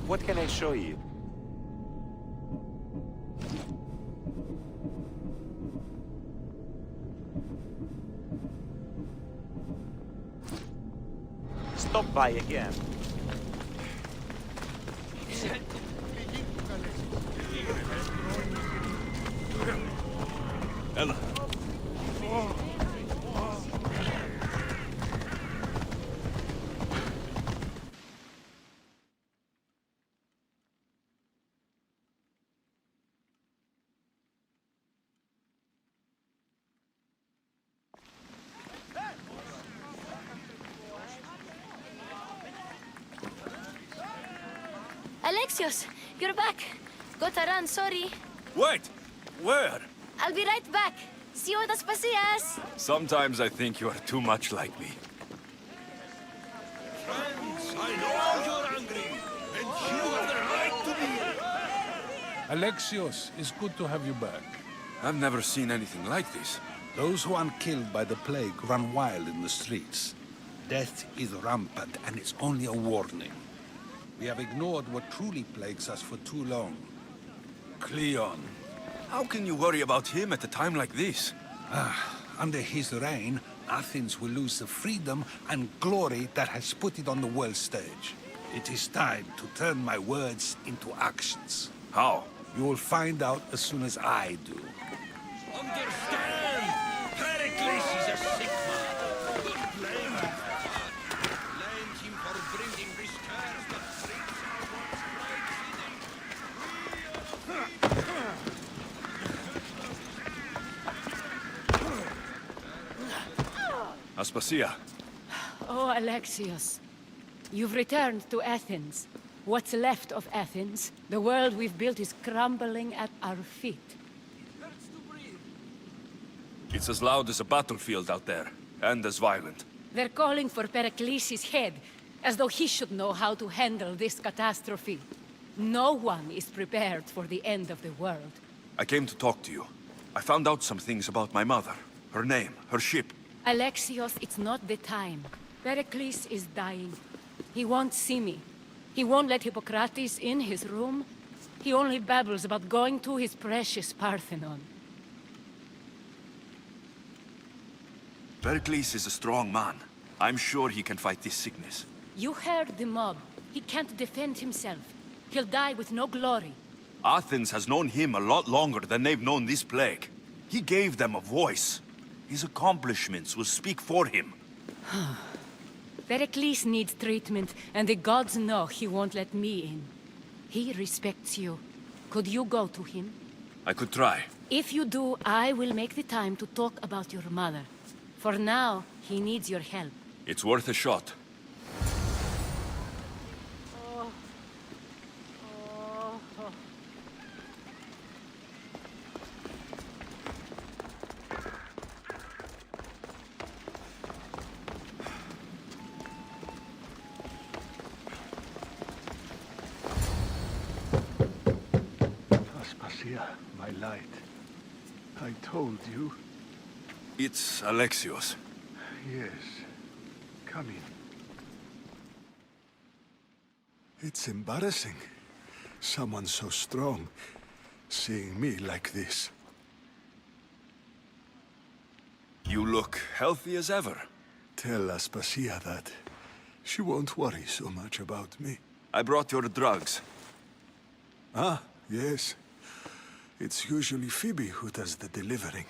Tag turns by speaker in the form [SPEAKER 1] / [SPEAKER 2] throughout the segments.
[SPEAKER 1] What can I show you? Stop by again.
[SPEAKER 2] Ella.
[SPEAKER 3] Alexios, you're back. Got to run, sorry.
[SPEAKER 2] Wait! Where?
[SPEAKER 3] I'll be right back. See you at Assassins's.
[SPEAKER 2] Sometimes I think you are too much like me.
[SPEAKER 4] Friends, I know you're angry, and you have the right to be.
[SPEAKER 5] Alexios, it's good to have you back.
[SPEAKER 2] I've never seen anything like this.
[SPEAKER 5] Those who aren't killed by the plague run wild in the streets. Death is rampant, and it's only a warning. We have ignored what truly plagues us for too long.
[SPEAKER 2] Cleon. How can you worry about him at a time like this?
[SPEAKER 5] Under his reign, Athens will lose the freedom and glory that has put it on the world stage. It is time to turn my words into actions.
[SPEAKER 2] How?
[SPEAKER 5] You will find out as soon as I do.
[SPEAKER 4] Understand! Pericles is a sick man. Don't blame him. Blame him for bringing this curse that treats
[SPEAKER 2] Aspasia.
[SPEAKER 6] Oh, Alexios. You've returned to Athens. What's left of Athens, the world we've built, is crumbling at our feet.
[SPEAKER 2] It's as loud as a battlefield out there, and as violent.
[SPEAKER 6] They're calling for Pericles' head, as though he should know how to handle this catastrophe. No one is prepared for the end of the world.
[SPEAKER 2] I came to talk to you. I found out some things about my mother. Her name, her ship.
[SPEAKER 6] Alexios, it's not the time. Pericles is dying. He won't see me. He won't let Hippocrates in his room. He only babbles about going to his precious Parthenon.
[SPEAKER 2] Pericles is a strong man. I'm sure he can fight this sickness.
[SPEAKER 6] You heard the mob. He can't defend himself. He'll die with no glory.
[SPEAKER 2] Athens has known him a lot longer than they've known this plague. He gave them a voice. His accomplishments will speak for him.
[SPEAKER 6] Pericles needs treatment, and the gods know he won't let me in. He respects you. Could you go to him?
[SPEAKER 2] I could try.
[SPEAKER 6] If you do, I will make the time to talk about your mother. For now, he needs your help.
[SPEAKER 2] It's worth a shot.
[SPEAKER 7] Aspasia, my light. I told you.
[SPEAKER 2] It's Alexios.
[SPEAKER 7] Yes. Come in. It's embarrassing. Someone so strong, seeing me like this.
[SPEAKER 2] You look healthy as ever.
[SPEAKER 7] Tell Aspasia that. She won't worry so much about me.
[SPEAKER 2] I brought your drugs.
[SPEAKER 7] Ah, yes. It's usually Phoebe who does the delivering.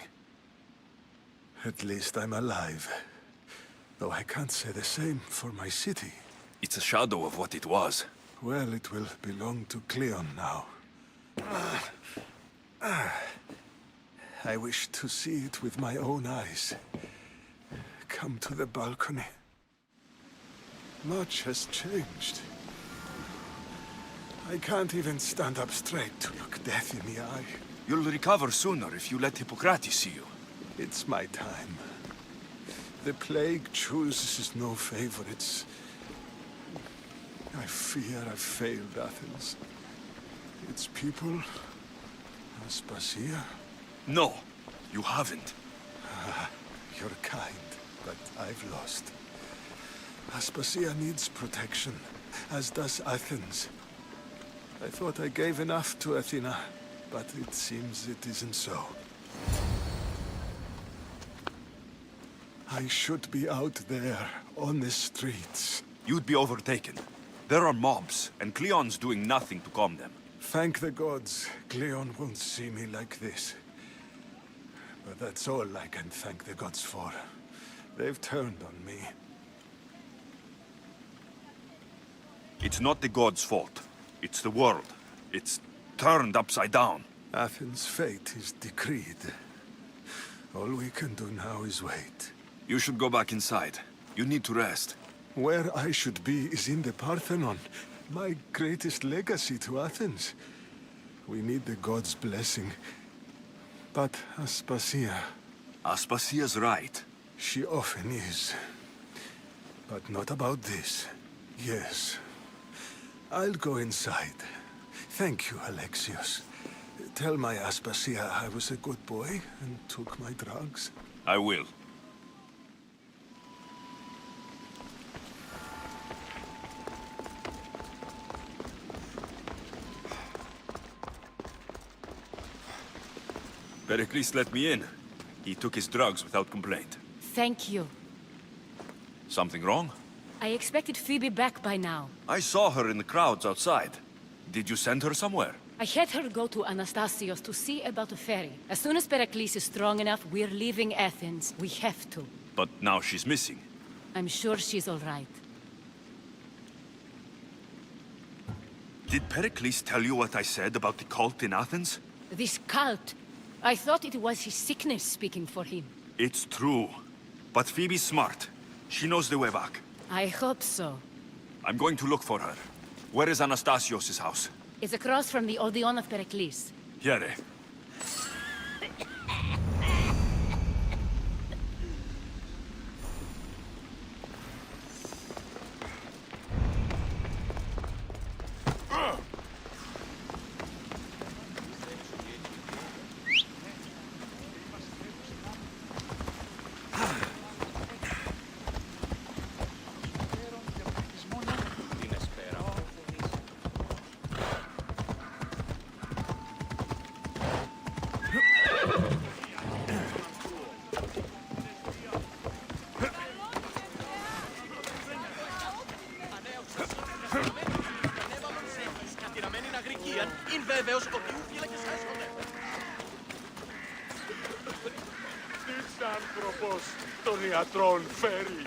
[SPEAKER 7] At least I'm alive. Though I can't say the same for my city.
[SPEAKER 2] It's a shadow of what it was.
[SPEAKER 7] Well, it will belong to Cleon now. I wish to see it with my own eyes. Come to the balcony. Much has changed. I can't even stand up straight to look death in the eye.
[SPEAKER 2] You'll recover sooner if you let Hippocrates see you.
[SPEAKER 7] It's my time. The plague chooses no favorites. I fear I've failed Athens. Its people, Aspasia.
[SPEAKER 2] No, you haven't.
[SPEAKER 7] You're kind, but I've lost. Aspasia needs protection, as does Athens. I thought I gave enough to Athena, but it seems it isn't so. I should be out there, on the streets.
[SPEAKER 2] You'd be overtaken. There are mobs, and Cleon's doing nothing to calm them.
[SPEAKER 7] Thank the gods, Cleon won't see me like this. But that's all I can thank the gods for. They've turned on me.
[SPEAKER 2] It's not the gods' fault. It's the world. It's turned upside down.
[SPEAKER 7] Athens' fate is decreed. All we can do now is wait.
[SPEAKER 2] You should go back inside. You need to rest.
[SPEAKER 7] Where I should be is in the Parthenon, my greatest legacy to Athens. We need the gods' blessing. But Aspasia...
[SPEAKER 2] Aspasia's right.
[SPEAKER 7] She often is. But not about this. Yes. I'll go inside. Thank you, Alexios. Tell my Aspasia I was a good boy and took my drugs.
[SPEAKER 2] I will. Pericles let me in. He took his drugs without complaint.
[SPEAKER 6] Thank you.
[SPEAKER 2] Something wrong?
[SPEAKER 6] I expected Phoebe back by now.
[SPEAKER 2] I saw her in the crowds outside. Did you send her somewhere?
[SPEAKER 6] I had her go to Anastasios to see about a ferry. As soon as Pericles is strong enough, we're leaving Athens. We have to.
[SPEAKER 2] But now she's missing.
[SPEAKER 6] I'm sure she's all right.
[SPEAKER 2] Did Pericles tell you what I said about the cult in Athens?
[SPEAKER 6] This cult... I thought it was his sickness speaking for him.
[SPEAKER 2] It's true. But Phoebe's smart. She knows the way back.
[SPEAKER 6] I hope so.
[SPEAKER 2] I'm going to look for her. Where is Anastasios' house?
[SPEAKER 6] It's across from the Odeon of Pericles.
[SPEAKER 2] Here.
[SPEAKER 1] άνθρωπος των ιατρών φέρει.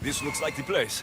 [SPEAKER 2] This looks like the place.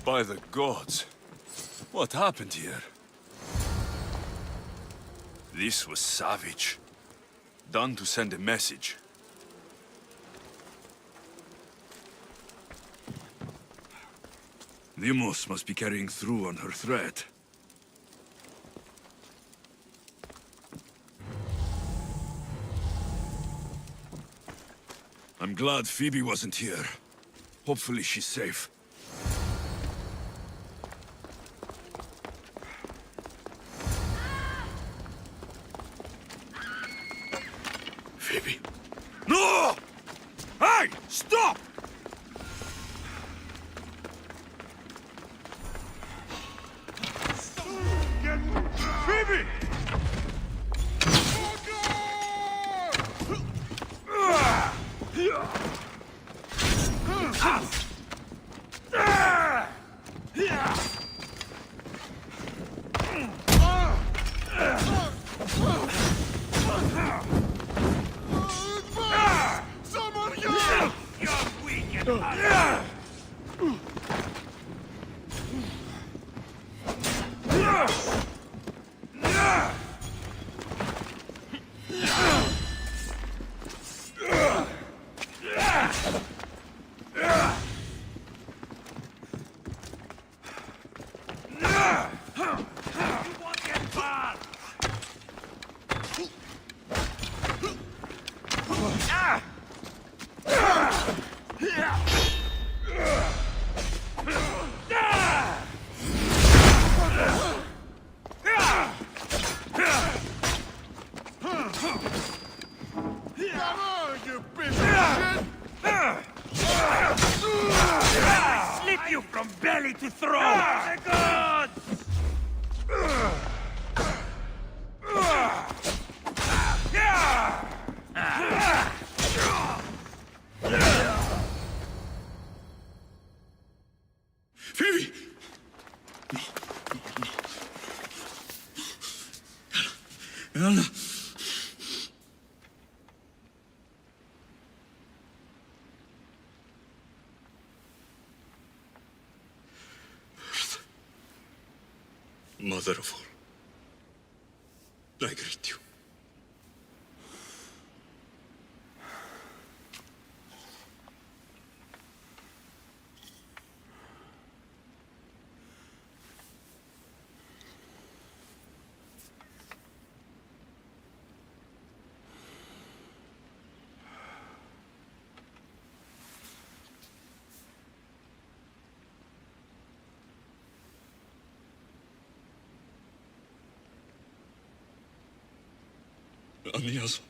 [SPEAKER 2] By the gods. What happened here? This was savage. Done to send a message. Limos must be carrying through on her threat. I'm glad Phoebe wasn't here. Hopefully she's safe. Phoebe. No! Hey! Stop! Phoebe! Phoebe! يلا Mother of all, I greet you. Anias.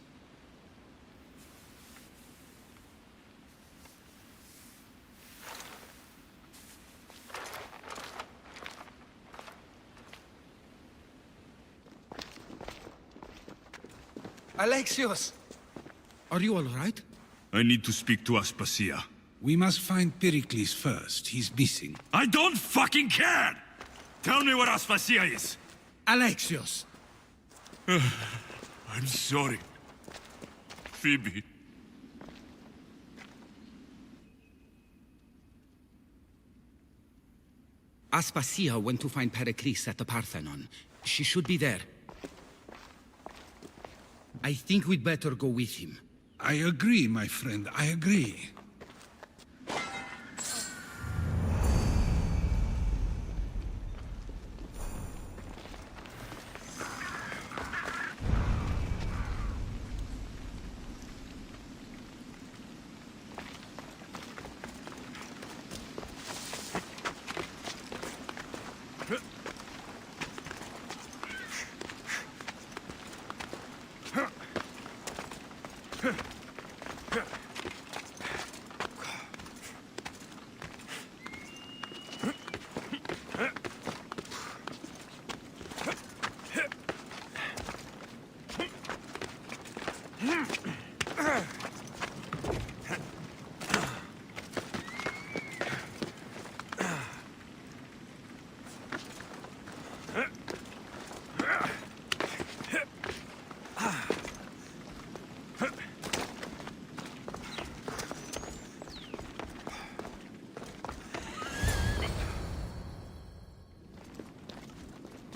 [SPEAKER 5] Alexios!
[SPEAKER 8] Are you all right?
[SPEAKER 2] I need to speak to Aspasia.
[SPEAKER 5] We must find Pericles first. He's missing.
[SPEAKER 2] I don't fucking care! Tell me where Aspasia is!
[SPEAKER 5] Alexios!
[SPEAKER 2] I'm sorry. Phoebe.
[SPEAKER 8] Aspasia went to find Pericles at the Parthenon. She should be there. I think we'd better go with him.
[SPEAKER 5] I agree, my friend. I agree.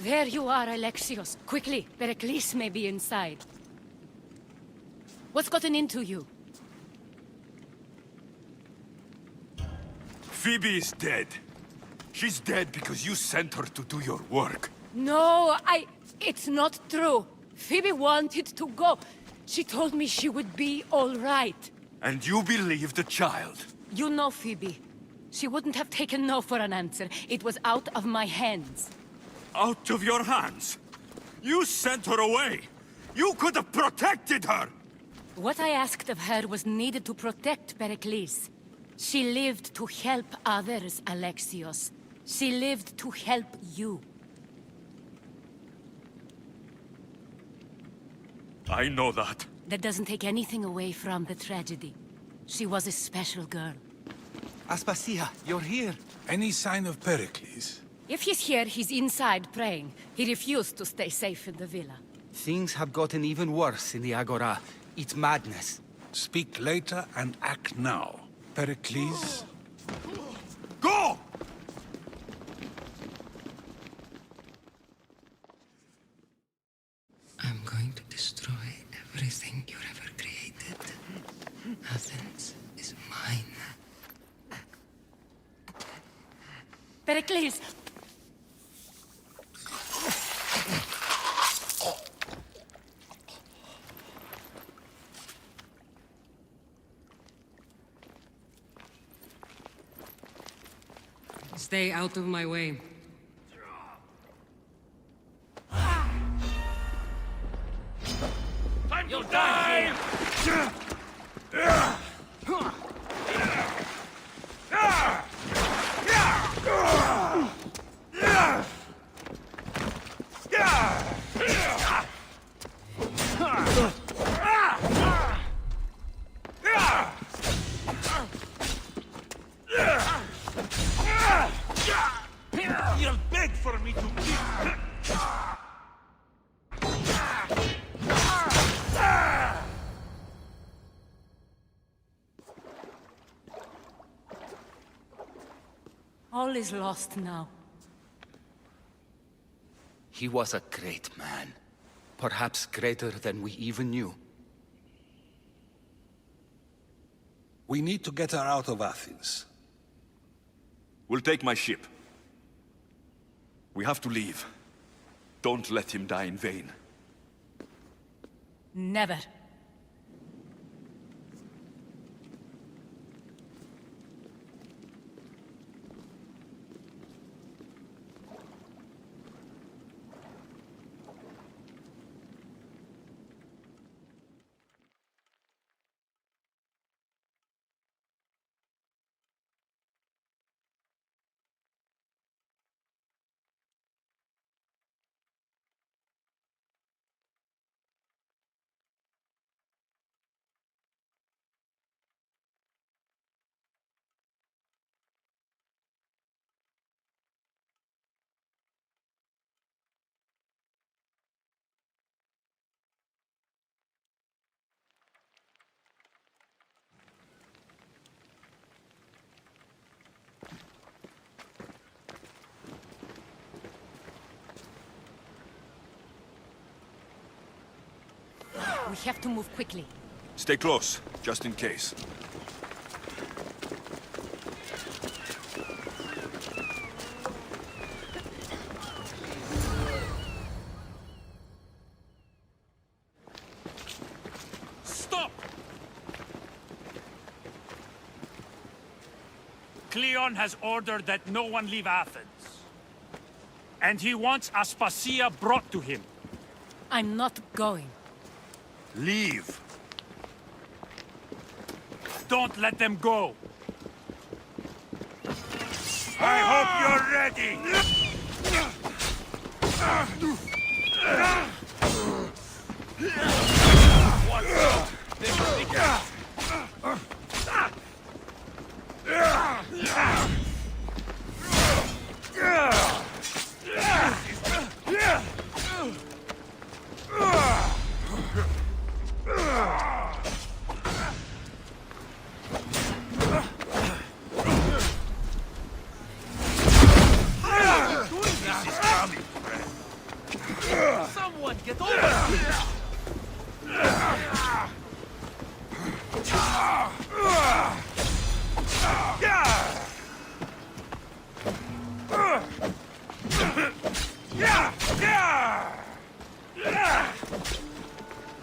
[SPEAKER 6] There you are, Alexios. Quickly, Pericles may be inside. What's gotten into you?
[SPEAKER 2] Phoebe is dead. She's dead because you sent her to do your work.
[SPEAKER 6] No, it's not true. Phoebe wanted to go. She told me she would be all right.
[SPEAKER 2] And you believe the child?
[SPEAKER 6] You know Phoebe. She wouldn't have taken no for an answer. It was out of my hands.
[SPEAKER 2] Out of your hands? You sent her away! You could have protected her!
[SPEAKER 6] What I asked of her was needed to protect Pericles. She lived to help others, Alexios. She lived to help you.
[SPEAKER 2] I know that.
[SPEAKER 6] That doesn't take anything away from the tragedy. She was a special girl.
[SPEAKER 9] Aspasia, you're here.
[SPEAKER 5] Any sign of Pericles?
[SPEAKER 6] If he's here, he's inside praying. He refused to stay safe in the villa.
[SPEAKER 9] Things have gotten even worse in the Agora. It's madness.
[SPEAKER 5] Speak later and act now. Pericles?
[SPEAKER 2] Go!
[SPEAKER 10] I'm going to destroy everything you've ever created. Athens is mine.
[SPEAKER 6] Pericles!
[SPEAKER 10] Stay out of my way.
[SPEAKER 1] Time to die! You'll beg for me to kill.
[SPEAKER 6] All is lost now.
[SPEAKER 9] He was a great man. Perhaps greater than we even knew.
[SPEAKER 5] We need to get her out of Athens.
[SPEAKER 2] We'll take my ship. We have to leave. Don't let him die in vain.
[SPEAKER 6] Never. We have to move quickly.
[SPEAKER 2] Stay close, just in case.
[SPEAKER 1] Stop! Cleon has ordered that no one leave Athens. And he wants Aspasia brought to him.
[SPEAKER 6] I'm not going.
[SPEAKER 2] Leave!
[SPEAKER 1] Don't let them go. I hope you're ready. Watch out! They will be got.
[SPEAKER 11] on, get over!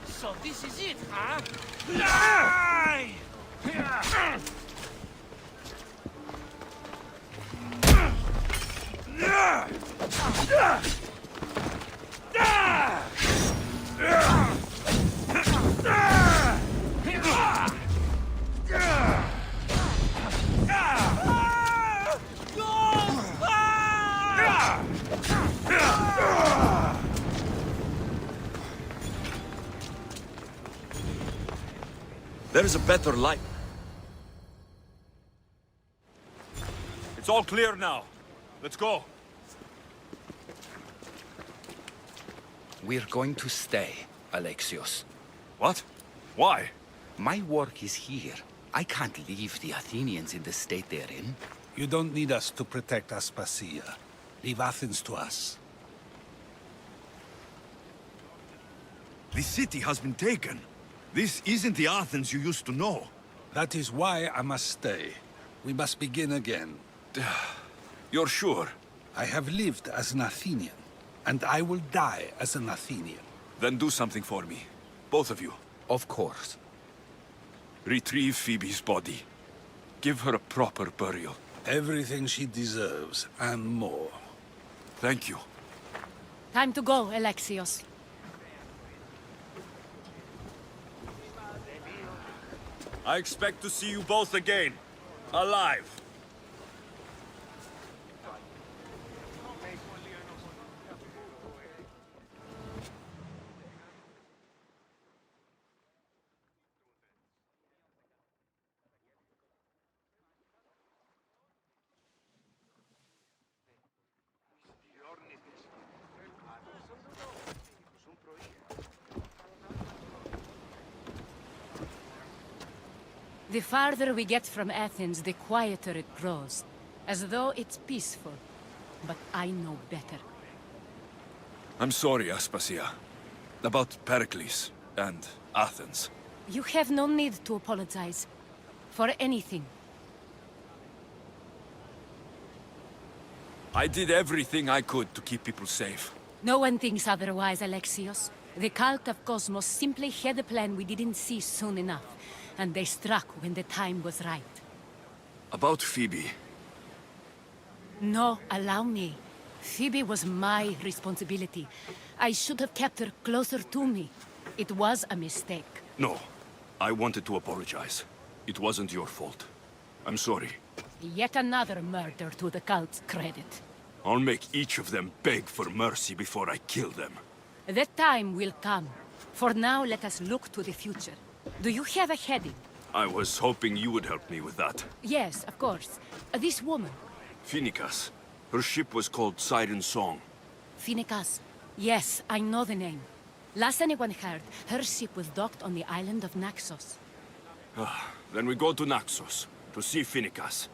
[SPEAKER 11] So this is it, huh?
[SPEAKER 2] There is a better light. It's all clear now. Let's go.
[SPEAKER 9] We're going to stay, Alexios.
[SPEAKER 2] What? Why?
[SPEAKER 9] My work is here. I can't leave the Athenians in the state they're in.
[SPEAKER 5] You don't need us to protect Aspasia. Leave Athens to us.
[SPEAKER 2] The city has been taken. This isn't the Athens you used to know.
[SPEAKER 5] That is why I must stay. We must begin again.
[SPEAKER 2] You're sure?
[SPEAKER 5] I have lived as an Athenian, and I will die as an Athenian.
[SPEAKER 2] Then do something for me. Both of you.
[SPEAKER 9] Of course.
[SPEAKER 2] Retrieve Phoebe's body. Give her a proper burial.
[SPEAKER 5] Everything she deserves, and more.
[SPEAKER 2] Thank you.
[SPEAKER 6] Time to go, Alexios.
[SPEAKER 2] I expect to see you both again. Alive.
[SPEAKER 6] The farther we get from Athens, the quieter it grows. As though it's peaceful. But I know better.
[SPEAKER 2] I'm sorry, Aspasia. About Pericles and Athens.
[SPEAKER 6] You have no need to apologize. For anything.
[SPEAKER 2] I did everything I could to keep people safe.
[SPEAKER 6] No one thinks otherwise, Alexios. The cult of Cosmos simply had a plan we didn't see soon enough. And they struck when the time was right.
[SPEAKER 2] About Phoebe.
[SPEAKER 6] No, allow me. Phoebe was my responsibility. I should have kept her closer to me. It was a mistake.
[SPEAKER 2] No. I wanted to apologize. It wasn't your fault. I'm sorry.
[SPEAKER 6] Yet another murder to the cult's credit.
[SPEAKER 2] I'll make each of them beg for mercy before I kill them.
[SPEAKER 6] That time will come. For now, let us look to the future. Do you have a heading?
[SPEAKER 2] I was hoping you would help me with that.
[SPEAKER 6] Yes, of course. This woman.
[SPEAKER 2] Phoenicas. Her ship was called Siren Song.
[SPEAKER 6] Phoenicas. Yes, I know the name. Last anyone heard, her ship was docked on the island of Naxos.
[SPEAKER 2] Then we go to Naxos, to see Phoenicas.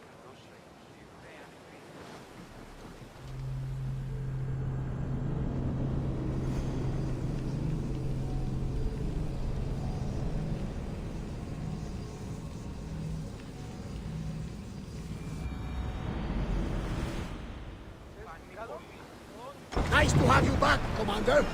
[SPEAKER 12] Nice to have you back, Commander.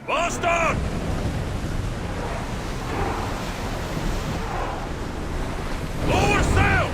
[SPEAKER 1] Bastard! Lower sail!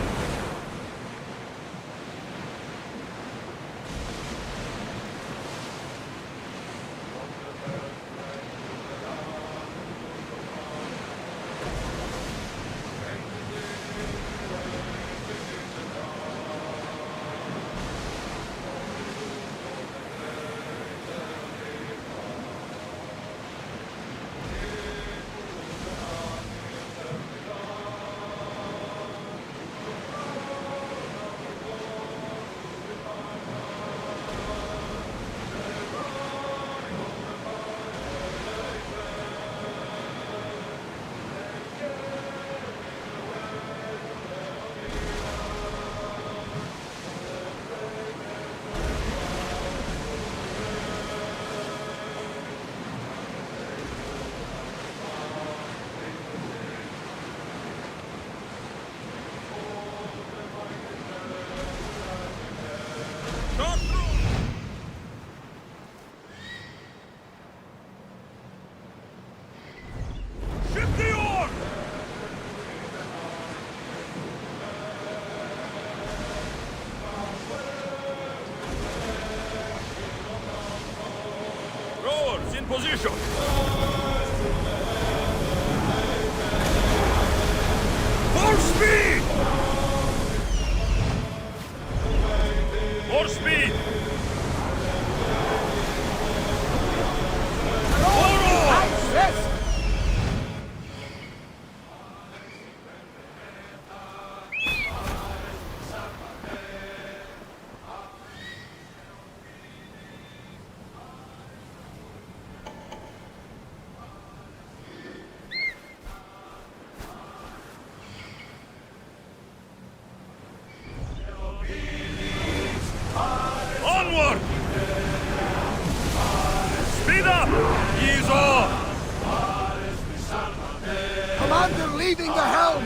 [SPEAKER 2] Position!
[SPEAKER 1] Full speed! More speed! Onward! Speed up! Ease off!
[SPEAKER 12] Commander leading the helm!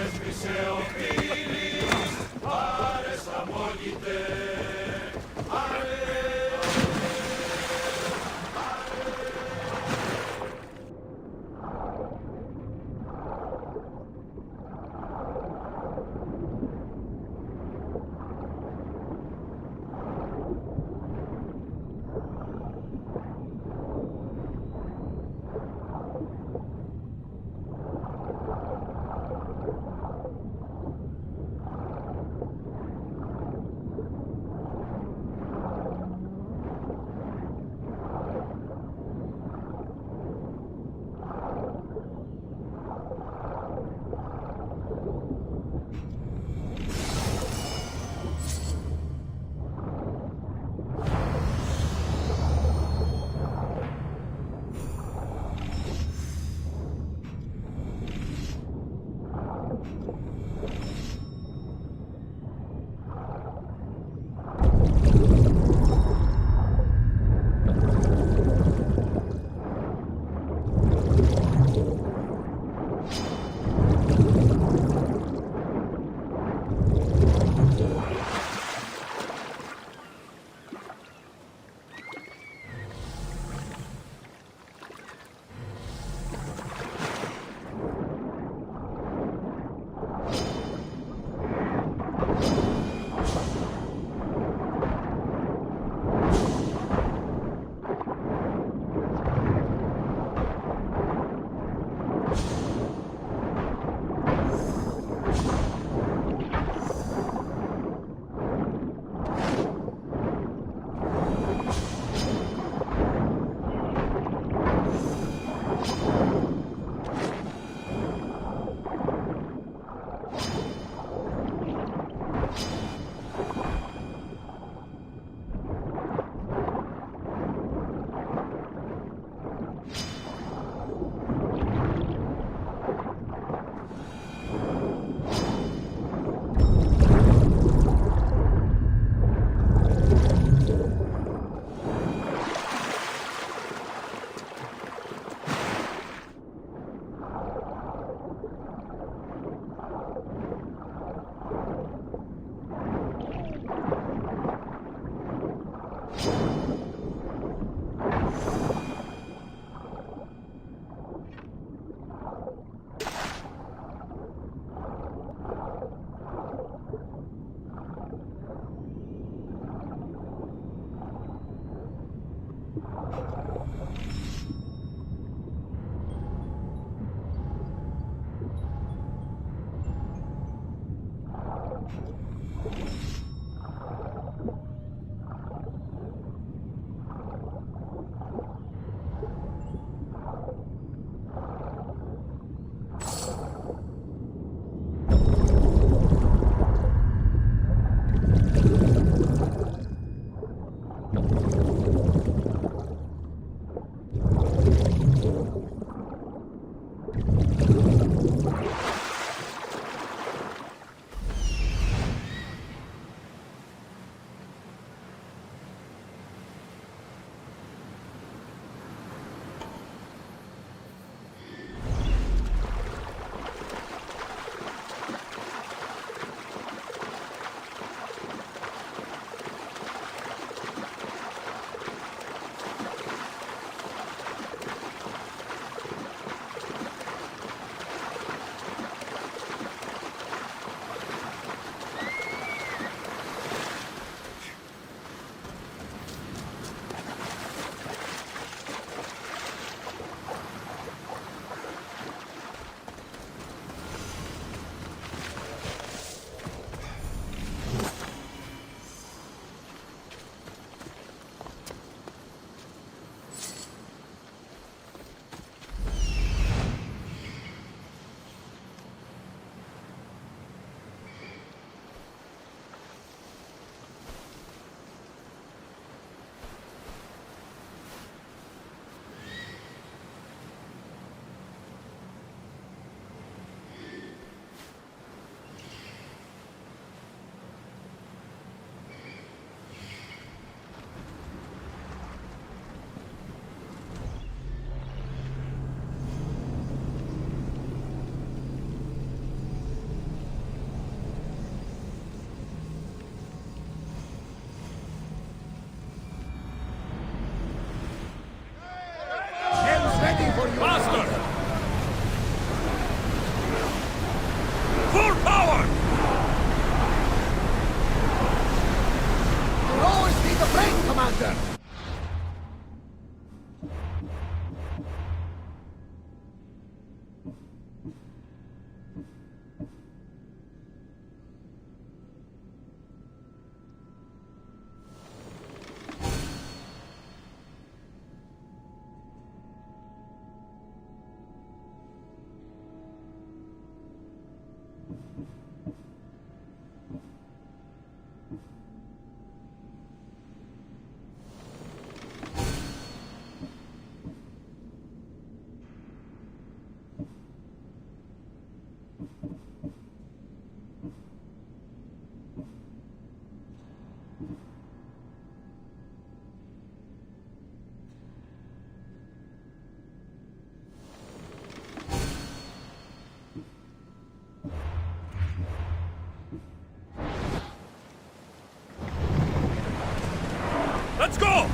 [SPEAKER 2] Let's go!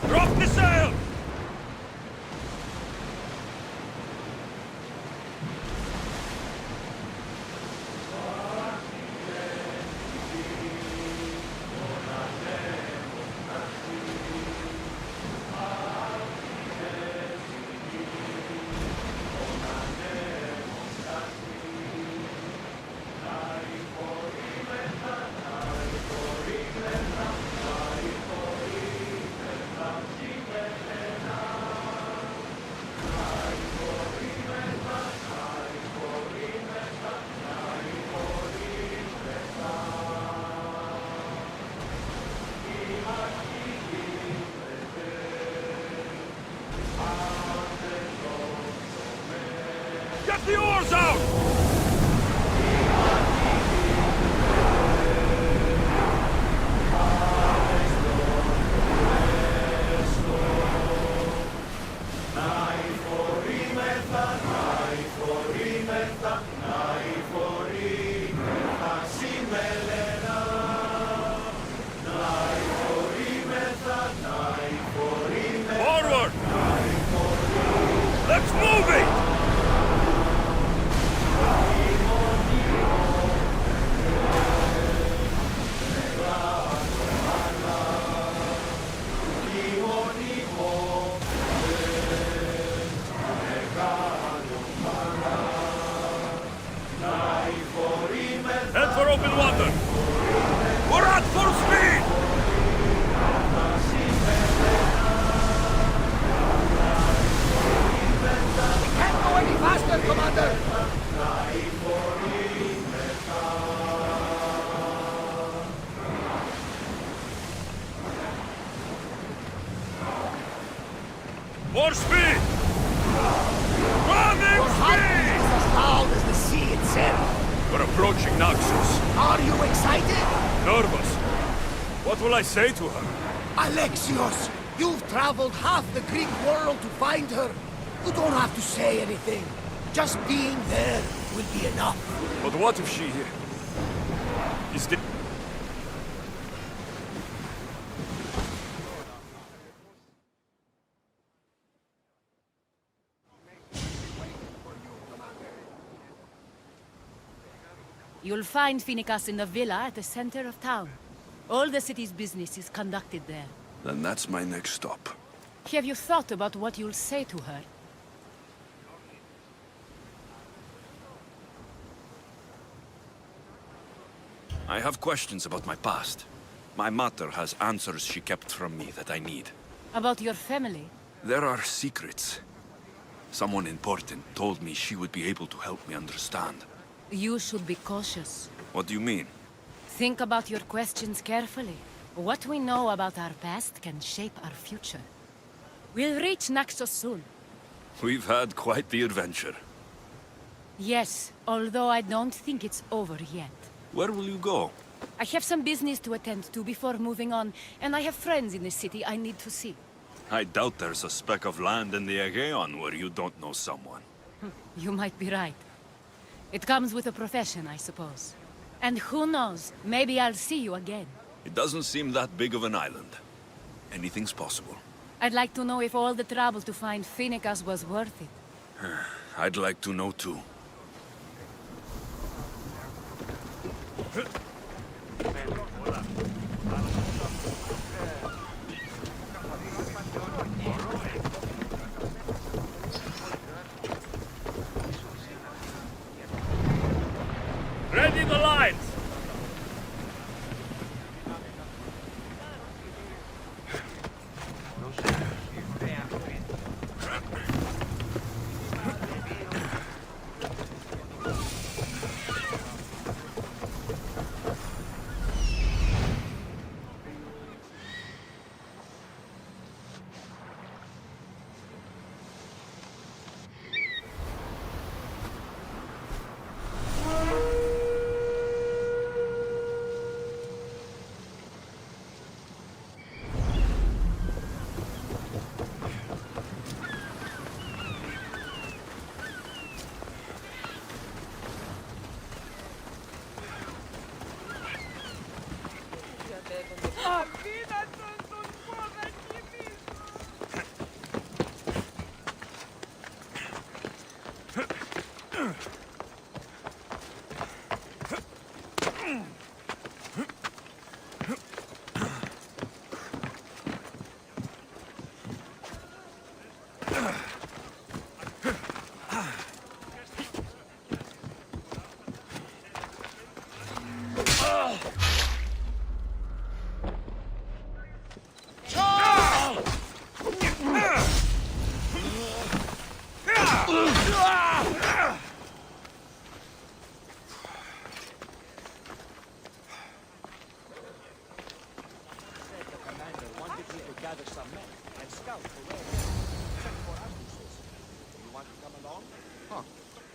[SPEAKER 2] Drop the sail! Get the oars out! Forward! Let's move it! Head for open water! We're at full speed!
[SPEAKER 12] Can't go any faster, Commander!
[SPEAKER 2] More speed! Running
[SPEAKER 12] Your heart
[SPEAKER 2] speed!
[SPEAKER 12] beats as loud as the sea itself.
[SPEAKER 2] We're approaching Naxos.
[SPEAKER 12] Are you excited?
[SPEAKER 2] Nervous. What will I say to her?
[SPEAKER 12] Alexios, you've traveled half the Greek world to find her. You don't have to say anything. Just being there will be enough.
[SPEAKER 2] But what if she... is the...
[SPEAKER 6] You'll find Phoenicus in the villa at the center of town. All the city's business is conducted there.
[SPEAKER 7] Then that's my next stop.
[SPEAKER 6] Have you thought about what you'll say to her?
[SPEAKER 2] I have questions about my past. My mother has answers she kept from me that I need.
[SPEAKER 6] About your family?
[SPEAKER 2] There are secrets. Someone important told me she would be able to help me understand.
[SPEAKER 6] You should be cautious.
[SPEAKER 2] What do you mean?
[SPEAKER 6] Think about your questions carefully. What we know about our past can shape our future. We'll reach Naxos soon.
[SPEAKER 2] We've had quite the adventure.
[SPEAKER 6] Yes, although I don't think it's over yet.
[SPEAKER 2] Where will you go?
[SPEAKER 6] I have some business to attend to before moving on, and I have friends in the city I need to see.
[SPEAKER 2] I doubt there's a speck of land in the Aegean where you don't know someone.
[SPEAKER 6] You might be right. It comes with a profession, I suppose. And who knows, maybe I'll see you again.
[SPEAKER 2] It doesn't seem that big of an island. Anything's possible.
[SPEAKER 6] I'd like to know if all the trouble to find Phoenicus was worth it.
[SPEAKER 2] I'd like to know too.
[SPEAKER 1] Ready the lines!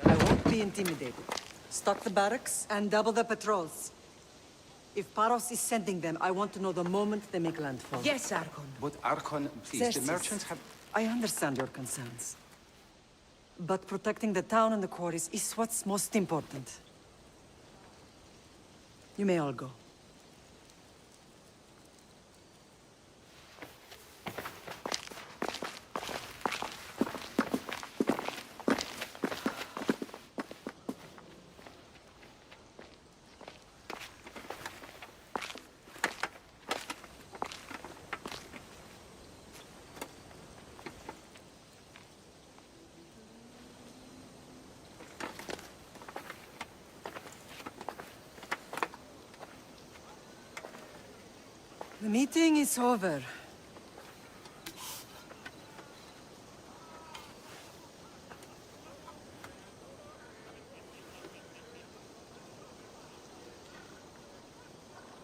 [SPEAKER 13] I won't be intimidated. Stock the barracks and double the patrols. If Paros is sending them, I want to know the moment they make landfall.
[SPEAKER 14] Yes, Archon.
[SPEAKER 8] But Archon, please, the merchants have...
[SPEAKER 13] I understand your concerns. But protecting the town and the quarries is what's most important. You may all go. The meeting is over.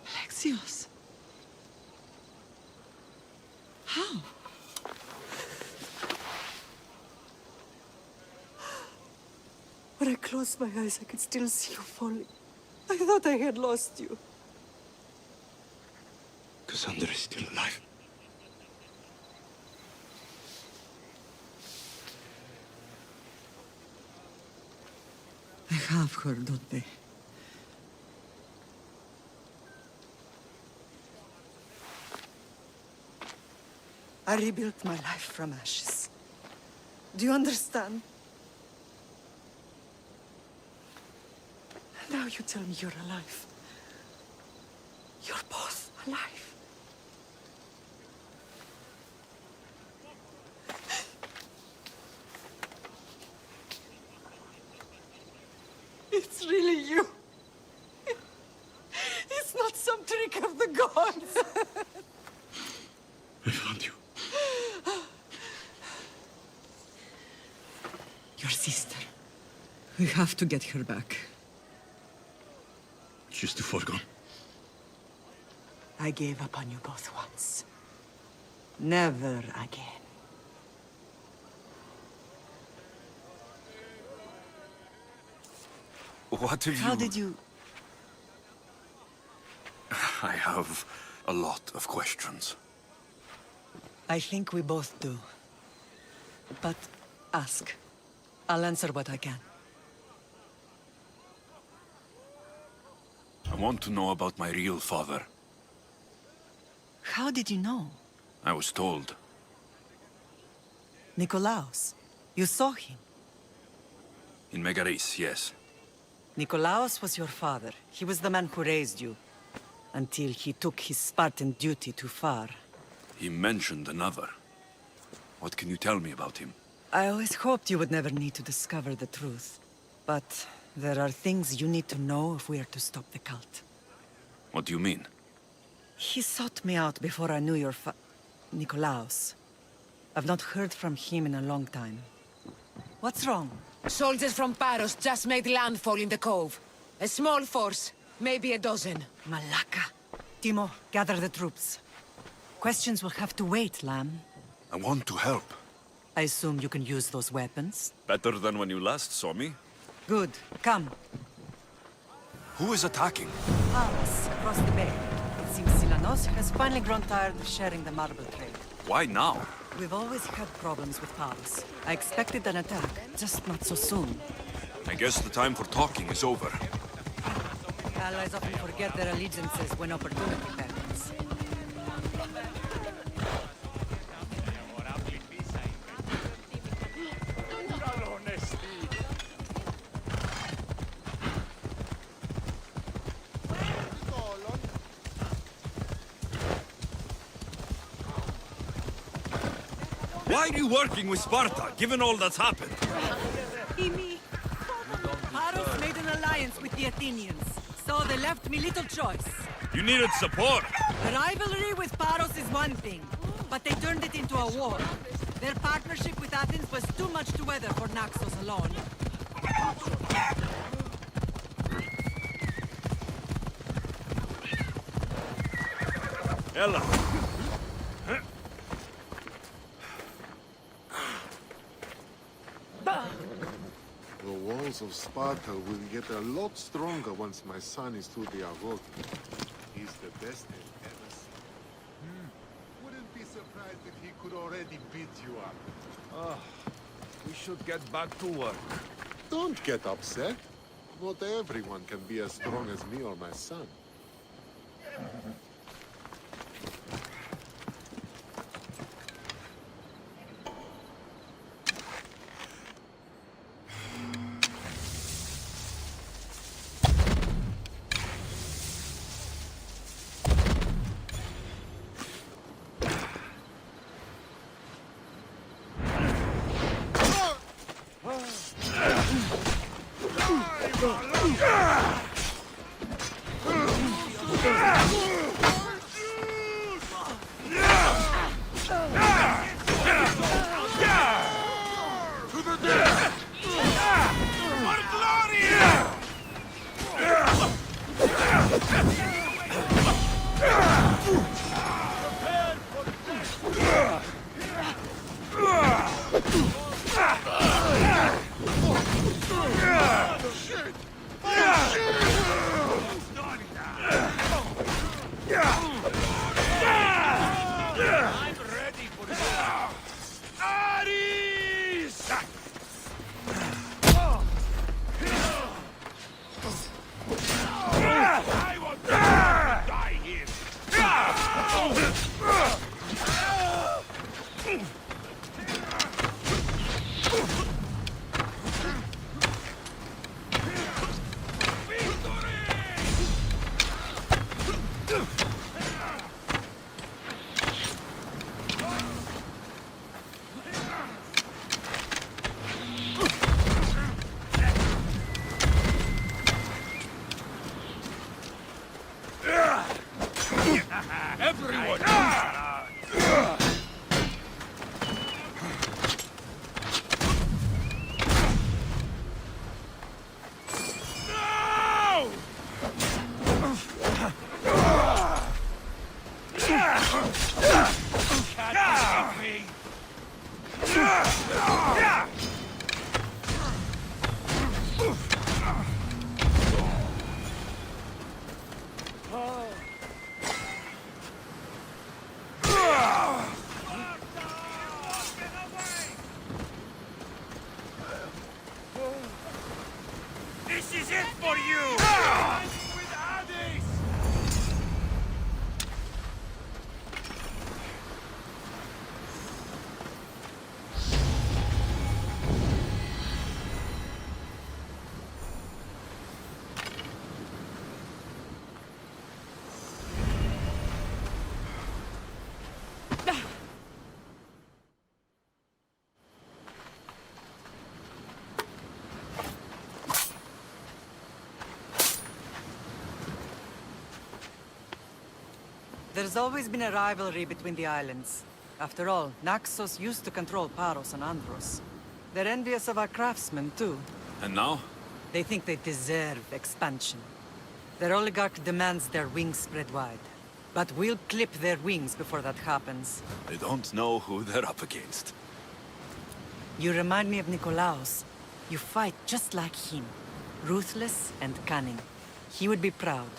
[SPEAKER 14] Alexios. How?
[SPEAKER 13] When I closed my eyes, I could still see you falling. I thought I had lost you.
[SPEAKER 7] Cassandra is still alive.
[SPEAKER 13] I have her, don't they? I rebuilt my life from ashes. Do you understand? Now you tell me you're alive. You're both alive. It's really you. It's not some trick of the gods.
[SPEAKER 7] I found you.
[SPEAKER 13] Your sister. We have to get her back.
[SPEAKER 7] She's too far gone.
[SPEAKER 13] I gave up on you both once. Never again.
[SPEAKER 2] What have you...
[SPEAKER 13] How did you...
[SPEAKER 2] I have a lot of questions.
[SPEAKER 13] I think we both do. But ask. I'll answer what I can.
[SPEAKER 2] I want to know about my real father.
[SPEAKER 13] How did you know?
[SPEAKER 2] I was told.
[SPEAKER 13] Nikolaos. You saw him.
[SPEAKER 2] In Megaris, yes.
[SPEAKER 13] Nikolaos was your father. He was the man who raised you. Until he took his Spartan duty too far.
[SPEAKER 2] He mentioned another. What can you tell me about him?
[SPEAKER 13] I always hoped you would never need to discover the truth. But there are things you need to know if we are to stop the cult.
[SPEAKER 2] What do you mean?
[SPEAKER 13] He sought me out before I knew your Nikolaos. I've not heard from him in a long time. What's wrong?
[SPEAKER 14] Soldiers from Paros just made landfall in the cove. A small force, maybe a dozen.
[SPEAKER 13] Malaka. Timo, gather the troops. Questions will have to wait, Lamb.
[SPEAKER 2] I want to help.
[SPEAKER 13] I assume you can use those weapons?
[SPEAKER 2] Better than when you last saw me.
[SPEAKER 13] Good. Come.
[SPEAKER 2] Who is attacking?
[SPEAKER 13] Paros, across the bay. It seems Silanos has finally grown tired of sharing the marble trade.
[SPEAKER 2] Why now?
[SPEAKER 13] We've always had problems with Paros. I expected an attack, just not so soon.
[SPEAKER 2] I guess the time for talking is over.
[SPEAKER 13] Allies often forget their allegiances when opportunity happens.
[SPEAKER 2] Why are you working with Sparta, given all that's happened?
[SPEAKER 13] Paros made an alliance with the Athenians, so they left me little choice.
[SPEAKER 2] You needed support.
[SPEAKER 13] A rivalry with Paros is one thing, but they turned it into a war. Their partnership with Athens was too much to weather for Naxos alone.
[SPEAKER 2] Ella.
[SPEAKER 15] The walls of Sparta will get a lot stronger once my son is to the Agora. He's the best I've ever seen. Wouldn't be surprised if he could already beat you up.
[SPEAKER 7] We should get back to work.
[SPEAKER 15] Don't get upset. Not everyone can be as strong as me or my son.
[SPEAKER 1] This is it for you!
[SPEAKER 13] There's always been a rivalry between the islands. After all, Naxos used to control Paros and Andros. They're envious of our craftsmen, too.
[SPEAKER 2] And now?
[SPEAKER 13] They think they deserve expansion. Their oligarch demands their wings spread wide. But we'll clip their wings before that happens.
[SPEAKER 2] They don't know who they're up against.
[SPEAKER 13] You remind me of Nikolaos. You fight just like him. Ruthless and cunning. He would be proud.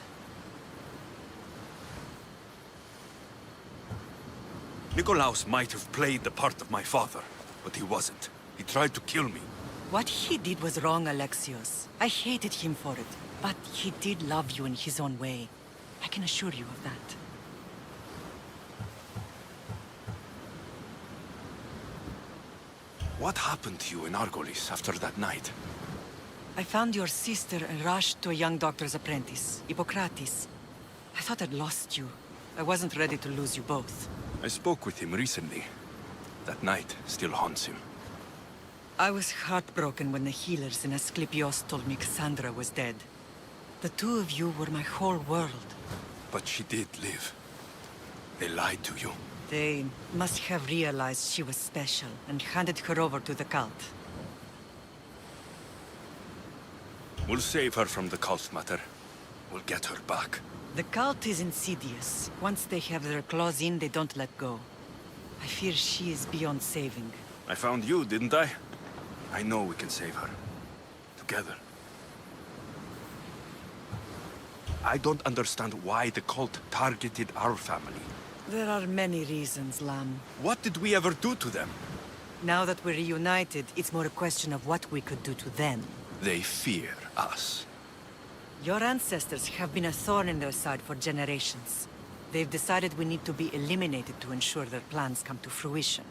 [SPEAKER 2] Nikolaos might have played the part of my father, but he wasn't. He tried to kill me.
[SPEAKER 13] What he did was wrong, Alexios. I hated him for it. But he did love you in his own way. I can assure you of that.
[SPEAKER 2] What happened to you in Argolis after that night?
[SPEAKER 13] I found your sister and rushed to a young doctor's apprentice, Hippocrates. I thought I'd lost you. I wasn't ready to lose you both.
[SPEAKER 2] I spoke with him recently. That night still haunts him.
[SPEAKER 13] I was heartbroken when the healers in Asclepios told me Cassandra was dead. The two of you were my whole world.
[SPEAKER 2] But she did live. They lied to you.
[SPEAKER 13] They must have realized she was special and handed her over to the cult.
[SPEAKER 2] We'll save her from the cult, Mater. We'll get her back.
[SPEAKER 13] The cult is insidious. Once they have their claws in, they don't let go. I fear she is beyond saving.
[SPEAKER 2] I found you, didn't I? I know we can save her. Together. I don't understand why the cult targeted our family.
[SPEAKER 13] There are many reasons, Lamb.
[SPEAKER 2] What did we ever do to them?
[SPEAKER 13] Now that we're reunited, it's more a question of what we could do to them.
[SPEAKER 2] They fear us.
[SPEAKER 13] Your ancestors have been a thorn in their side for generations. They've decided we need to be eliminated to ensure their plans come to fruition.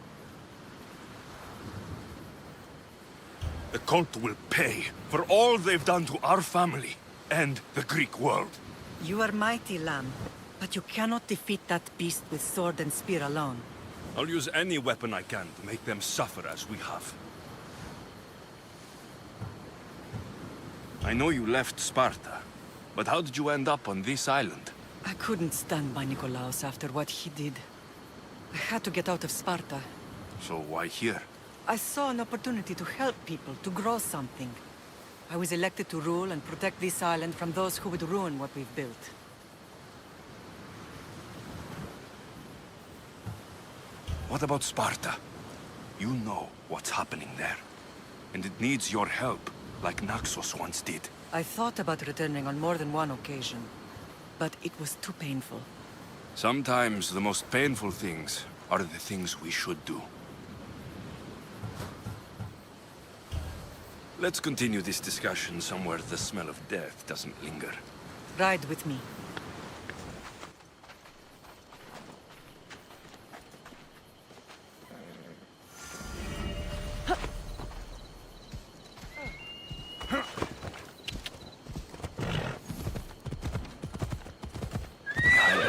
[SPEAKER 2] The cult will pay for all they've done to our family and the Greek world.
[SPEAKER 13] You are mighty, Lamb, but you cannot defeat that beast with sword and spear alone.
[SPEAKER 2] I'll use any weapon I can to make them suffer as we have. I know you left Sparta, but how did you end up on this island?
[SPEAKER 13] I couldn't stand by Nikolaos after what he did. I had to get out of Sparta.
[SPEAKER 2] So why here?
[SPEAKER 13] I saw an opportunity to help people, to grow something. I was elected to rule and protect this island from those who would ruin what we've built.
[SPEAKER 2] What about Sparta? You know what's happening there. And it needs your help, like Naxos once did.
[SPEAKER 13] I thought about returning on more than one occasion, but it was too painful.
[SPEAKER 2] Sometimes the most painful things are the things we should do. Let's continue this discussion somewhere the smell of death doesn't linger.
[SPEAKER 13] Ride with me.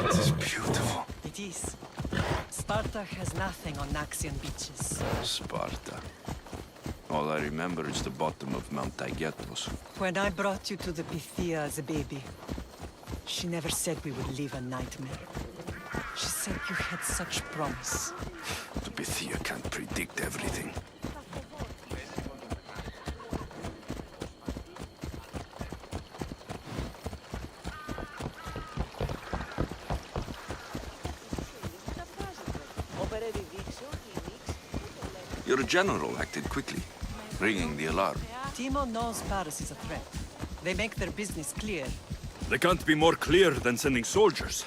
[SPEAKER 2] This is beautiful.
[SPEAKER 13] It is. Sparta has nothing on Naxian beaches.
[SPEAKER 2] Sparta. All I remember is the bottom of Mount Taygetos.
[SPEAKER 13] When I brought you to the Pythia as a baby, she never said we would live a nightmare. She said you had such promise.
[SPEAKER 2] The Pythia can't predict everything. Your general acted quickly, ringing the alarm.
[SPEAKER 13] Timo knows Paris is a threat. They make their business clear.
[SPEAKER 2] They can't be more clear than sending soldiers.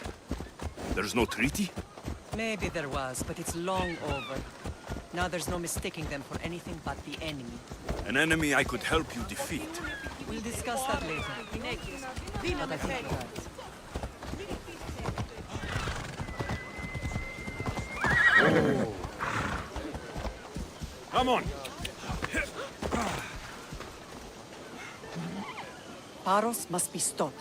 [SPEAKER 2] There's no treaty?
[SPEAKER 13] Maybe there was, but it's long over. Now there's no mistaking them for anything but the enemy.
[SPEAKER 2] An enemy I could help you defeat.
[SPEAKER 13] We'll discuss that later. But I think you're right.
[SPEAKER 2] Oh. Come on.
[SPEAKER 13] Paros must be stopped.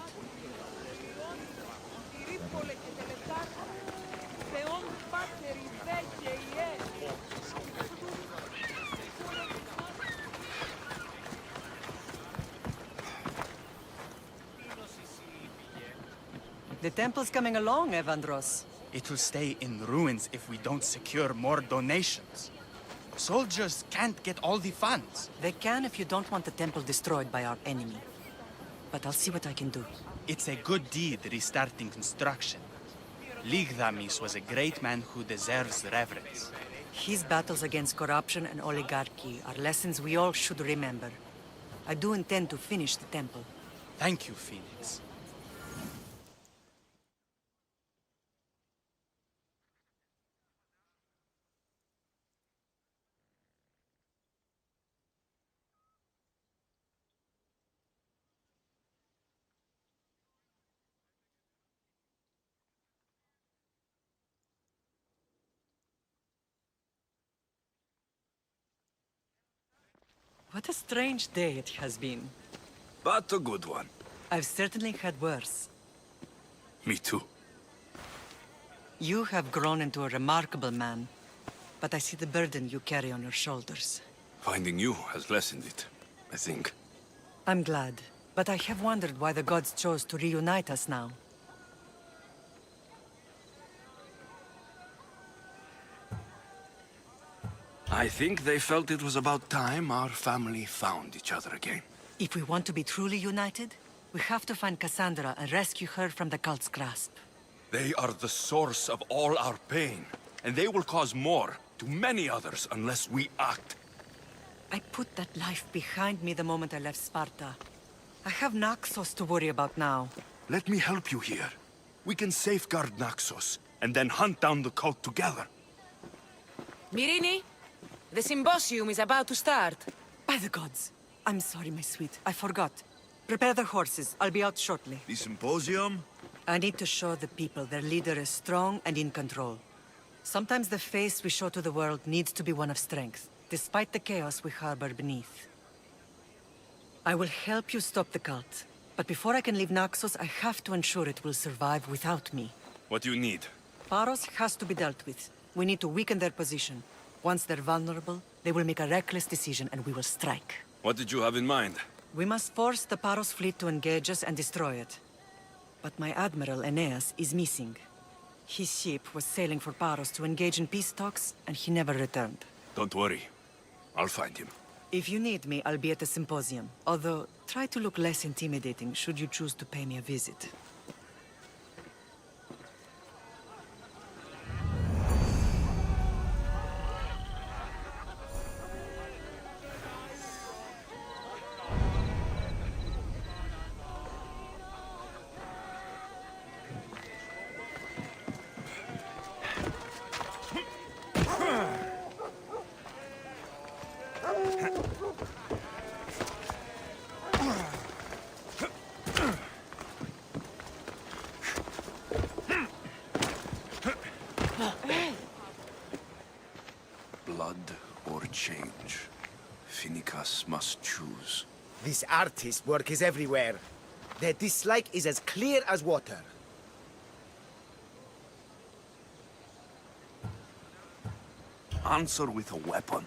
[SPEAKER 13] The temple's coming along, Evandros.
[SPEAKER 16] It will stay in ruins if we don't secure more donations. Soldiers can't get all the funds.
[SPEAKER 13] They can if you don't want the temple destroyed by our enemy. But I'll see what I can do.
[SPEAKER 16] It's a good deed restarting construction. Ligdamis was a great man who deserves reverence.
[SPEAKER 13] His battles against corruption and oligarchy are lessons we all should remember. I do intend to finish the temple.
[SPEAKER 16] Thank you, Phoenix.
[SPEAKER 13] What a strange day it has been.
[SPEAKER 2] But a good one.
[SPEAKER 13] I've certainly had worse.
[SPEAKER 2] Me too.
[SPEAKER 13] You have grown into a remarkable man. but I see the burden you carry on your shoulders.
[SPEAKER 2] Finding you has lessened it, I think.
[SPEAKER 13] I'm glad, but I have wondered why the gods chose to reunite us now.
[SPEAKER 2] I think they felt it was about time our family found each other again.
[SPEAKER 13] If we want to be truly united, we have to find Cassandra and rescue her from the cult's grasp.
[SPEAKER 2] They are the source of all our pain, and they will cause more to many others unless we act.
[SPEAKER 13] I put that life behind me the moment I left Sparta. I have Naxos to worry about now.
[SPEAKER 2] Let me help you here. We can safeguard Naxos, and then hunt down the cult together.
[SPEAKER 14] Mirini, the symposium is about to start.
[SPEAKER 13] By the gods. I'm sorry, my sweet. I forgot. Prepare the horses. I'll be out shortly.
[SPEAKER 7] The symposium?
[SPEAKER 13] I need to show the people their leader is strong and in control. Sometimes the face we show to the world needs to be one of strength, despite the chaos we harbor beneath. I will help you stop the cult, but before I can leave Naxos, I have to ensure it will survive without me.
[SPEAKER 2] What do you need?
[SPEAKER 13] Paros has to be dealt with. We need to weaken their position. Once they're vulnerable, they will make a reckless decision and we will strike.
[SPEAKER 2] What did you have in mind?
[SPEAKER 13] We must force the Paros fleet to engage us and destroy it. But my admiral, Aeneas, is missing. His ship was sailing for Paros to engage in peace talks, and he never returned.
[SPEAKER 2] Don't worry. I'll find him.
[SPEAKER 13] If you need me, I'll be at the symposium. Although, try to look less intimidating should you choose to pay me a visit.
[SPEAKER 2] Blood or change. Finicus must choose.
[SPEAKER 12] This artist's work is everywhere. Their dislike is as clear as water.
[SPEAKER 2] Answer with a weapon.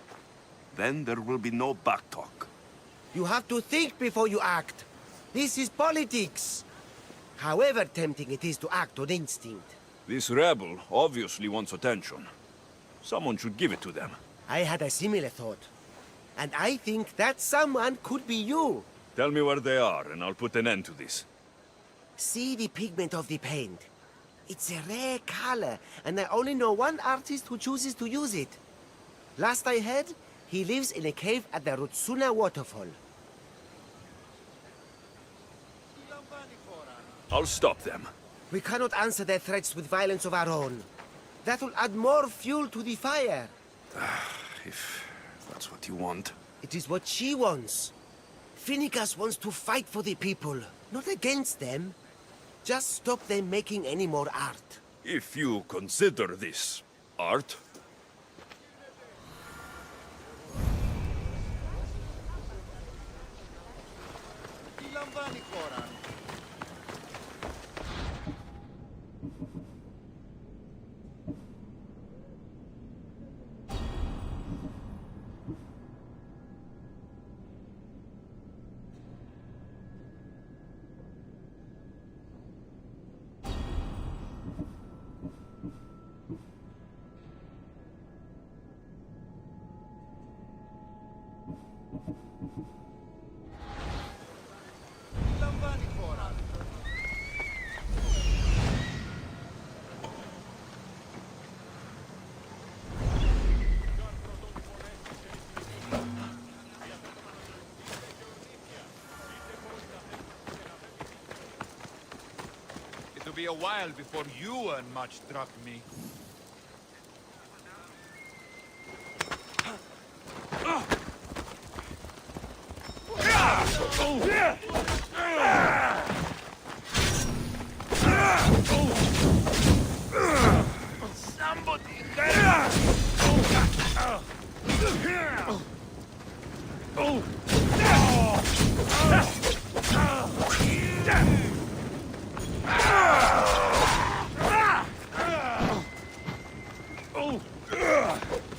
[SPEAKER 2] Then there will be no backtalk.
[SPEAKER 12] You have to think before you act. This is politics. However tempting it is to act on instinct.
[SPEAKER 2] This rebel obviously wants attention. Someone should give it to them.
[SPEAKER 12] I had a similar thought. And I think that someone could be you.
[SPEAKER 2] Tell me where they are, and I'll put an end to this.
[SPEAKER 12] See the pigment of the paint. It's a rare color, and I only know one artist who chooses to use it. Last I heard, he lives in a cave at the Rutsuna waterfall.
[SPEAKER 2] I'll stop them.
[SPEAKER 12] We cannot answer their threats with violence of our own. That will add more fuel to the fire.
[SPEAKER 2] If that's what you want.
[SPEAKER 12] It is what she wants. Finicus wants to fight for the people, not against them. Just stop them making any more art.
[SPEAKER 2] If you consider this art.
[SPEAKER 4] It'll be a while before you earn much drachmi.
[SPEAKER 1] Somebody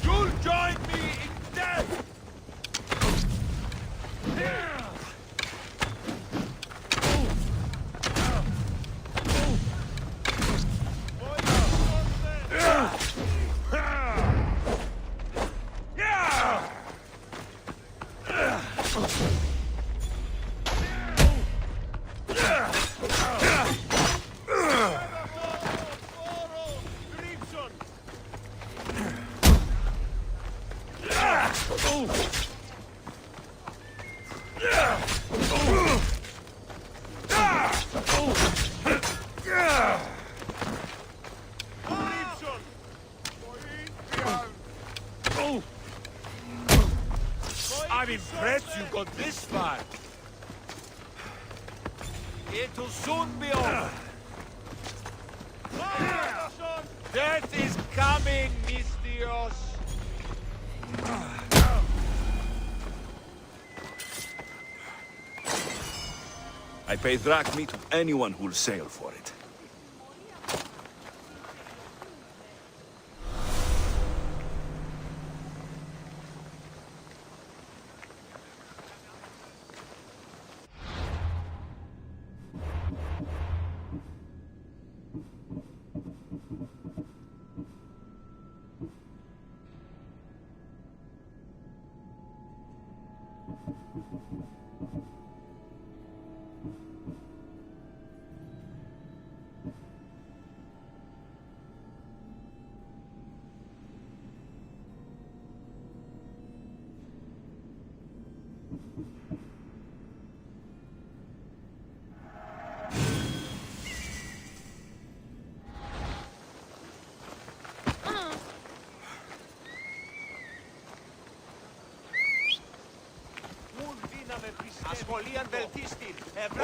[SPEAKER 4] You
[SPEAKER 1] I'm impressed you got this far. It'll soon be over. Death is coming, Mistios.
[SPEAKER 2] I pay drachmi to anyone who'll sail for it.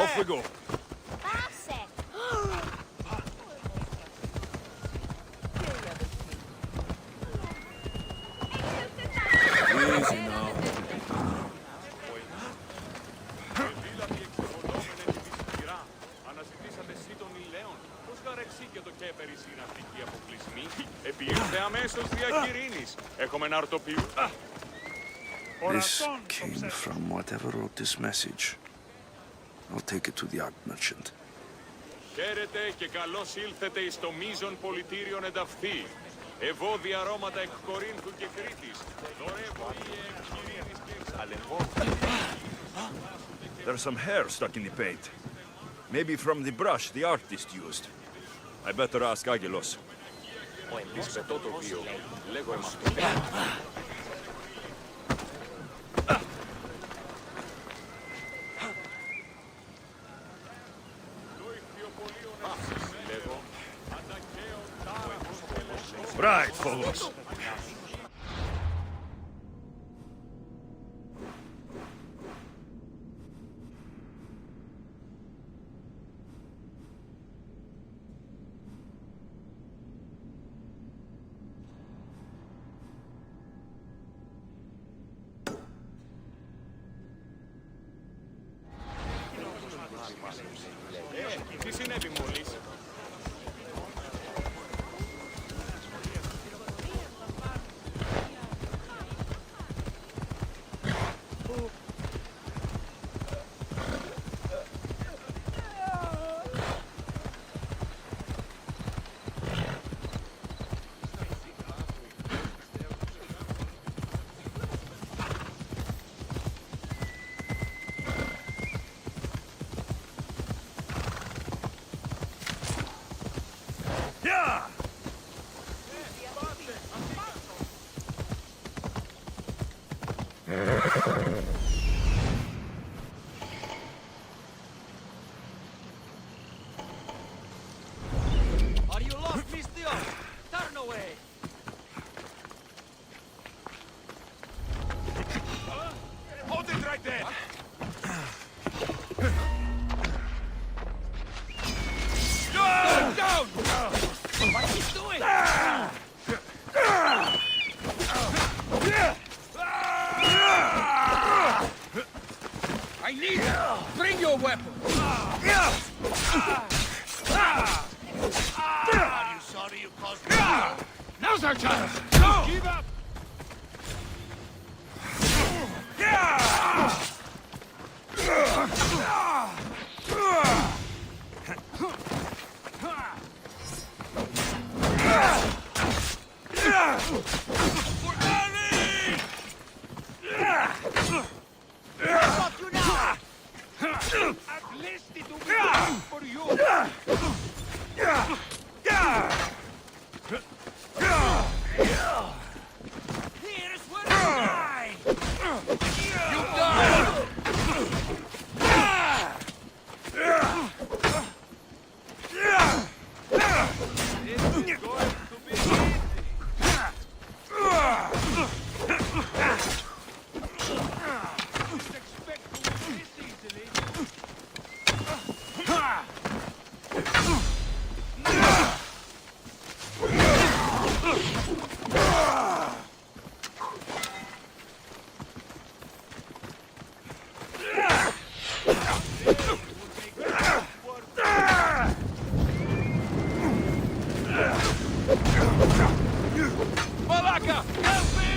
[SPEAKER 1] Off we go.
[SPEAKER 2] Easy now.
[SPEAKER 1] Αναζητήσατε εσύ τον Ηλέον. Πώς γαρεξεί και το κέπερι συναυτική αποκλεισμή. Επήρθε αμέσως διακυρήνης. Έχουμε να αρτοποιούν.
[SPEAKER 2] This came from whatever wrote this message. I'll take it to the art merchant.
[SPEAKER 1] Χαίρετε και καλώς ήλθετε εις το μείζον πολιτήριον ενταυθεί. Ευώδη αρώματα εκ Κορίνθου και Κρήτης. Δωρεύω ή εκ Κυρίνης και Αλεγό.
[SPEAKER 2] There's some hair stuck in the paint. Maybe from the brush the artist used. I better ask Agilos.
[SPEAKER 1] Εμπισπετώ το βίο. Λέγω εμαυτό.
[SPEAKER 2] Right, fellows.
[SPEAKER 1] Τι συνέβη μόλις?
[SPEAKER 11] Are you lost, Mistio? Turn away!
[SPEAKER 1] Hold it right there!
[SPEAKER 11] Down! What are you doing? I need it! Bring your weapon! Are you sorry you caused me? Now's our chance! Give up! Stop you now! At least it will be good for you! Here's where you die!
[SPEAKER 1] Rebecca! Help me!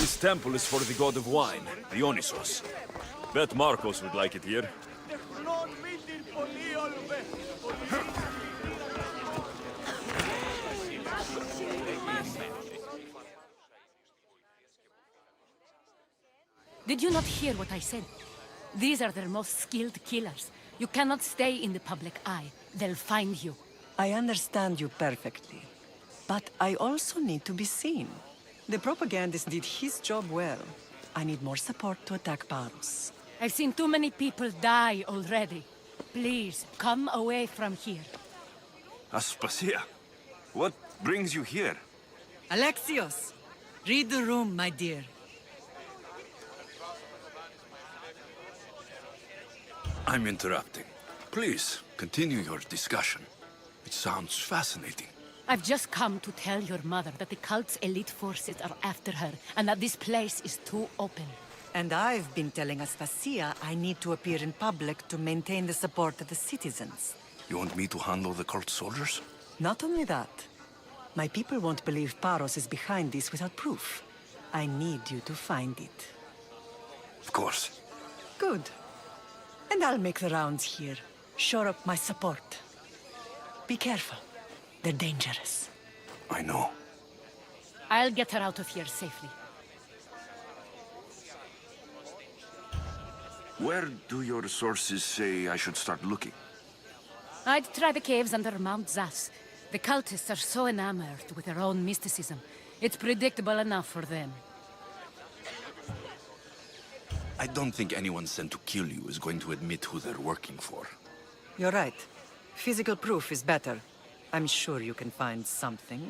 [SPEAKER 2] This temple is for the god of wine, Dionysos. Bet Marcos would like it here.
[SPEAKER 6] Did you not hear what I said? These are their most skilled killers. You cannot stay in the public eye. They'll find you.
[SPEAKER 13] I understand you perfectly. But I also need to be seen. The propagandist did his job well. I need more support to attack Paros.
[SPEAKER 6] I've seen too many people die already. Please, come away from here.
[SPEAKER 2] Aspasia, what brings you here?
[SPEAKER 13] Alexios! Read the room, my dear.
[SPEAKER 2] I'm interrupting. Please, continue your discussion. It sounds fascinating.
[SPEAKER 6] I've just come to tell your mother that the cult's elite forces are after her, and that this place is too open.
[SPEAKER 13] And I've been telling Aspasia I need to appear in public to maintain the support of the citizens.
[SPEAKER 2] You want me to handle the cult soldiers?
[SPEAKER 13] Not only that. My people won't believe Paros is behind this without proof. I need you to find it.
[SPEAKER 2] Of course.
[SPEAKER 13] Good. And I'll make the rounds here. Shore up my support. Be careful. They're dangerous.
[SPEAKER 2] I know.
[SPEAKER 6] I'll get her out of here safely.
[SPEAKER 2] Where do your sources say I should start looking?
[SPEAKER 6] I'd try the caves under Mount Zas. The cultists are so enamored with their own mysticism. It's predictable enough for them.
[SPEAKER 2] I don't think anyone sent to kill you is going to admit who they're working for.
[SPEAKER 13] You're right. Physical proof is better. I'm sure you can find something.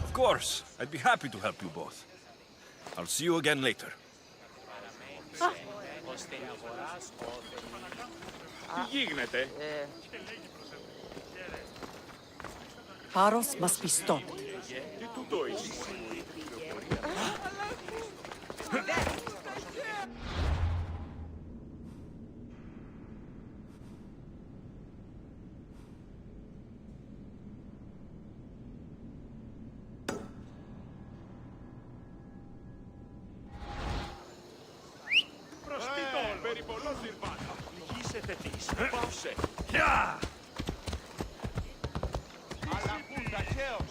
[SPEAKER 2] Of course. I'd be happy to help you both. I'll see you again later.
[SPEAKER 1] Τι γίνεται?
[SPEAKER 13] Paros must be stopped.
[SPEAKER 1] Τι τούτο είσαι? Προστιτών, περιπολός Ιρβάνα. Λυγίσετε της. Πάυσε. Αλαχούντα χέος.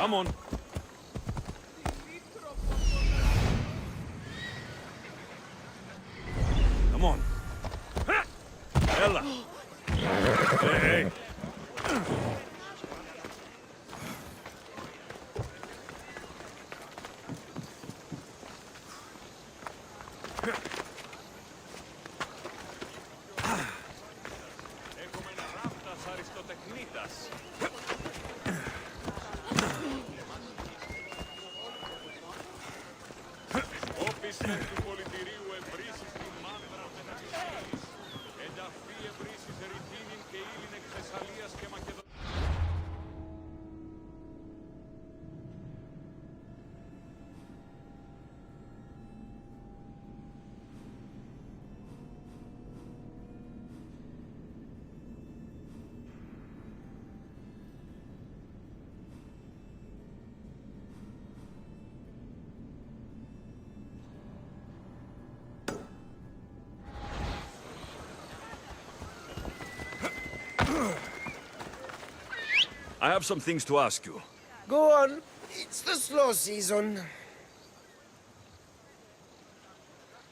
[SPEAKER 2] Come on. Come on. Ella. Hey, hey.
[SPEAKER 1] Έχουμε ένα ράφτας αριστοτεχνίτας. Όπισθεν του πολιτηρίου ευρύσεις την μάνδρα μεταξύλης. Ενταφή ευρύσεις ερητήνην και ύλην εκ Θεσσαλίας και Μακεδονίας.
[SPEAKER 2] I have some things to ask you.
[SPEAKER 12] Go on. It's the slow season.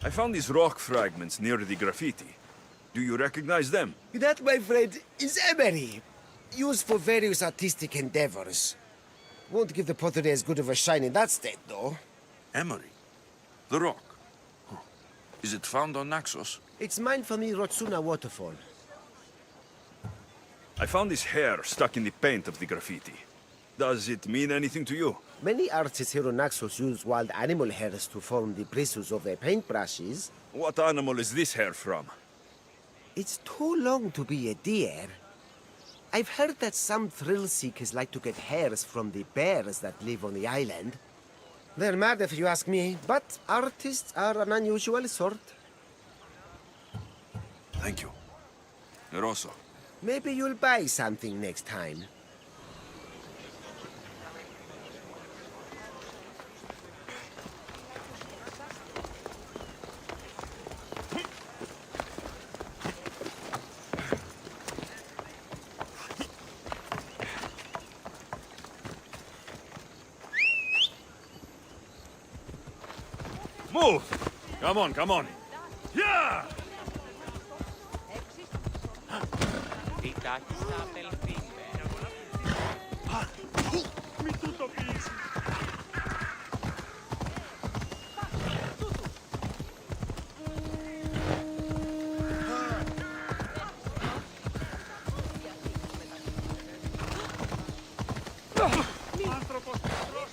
[SPEAKER 2] I found these rock fragments near the graffiti. Do you recognize them?
[SPEAKER 12] That, my friend, is emery. Used for various artistic endeavors. Won't give the pottery as good of a shine in that state, though.
[SPEAKER 2] Emery? The rock? Huh. Is it found on Naxos?
[SPEAKER 12] It's mined from the Rotsuna waterfall.
[SPEAKER 2] I found this hair stuck in the paint of the graffiti. Does it mean anything to you?
[SPEAKER 12] Many artists here on Naxos use wild animal hairs to form the bristles of their paintbrushes.
[SPEAKER 2] What animal is this hair from?
[SPEAKER 12] It's too long to be a deer. I've heard that some thrill seekers like to get hairs from the bears that live on the island. They're mad if you ask me, but artists are an unusual sort.
[SPEAKER 2] Thank you. Rosso.
[SPEAKER 12] Maybe you'll buy something next time.
[SPEAKER 2] Move! Come on, come on. Yeah!
[SPEAKER 1] Μη τούτο πεις. Άνθρωπος πικρός.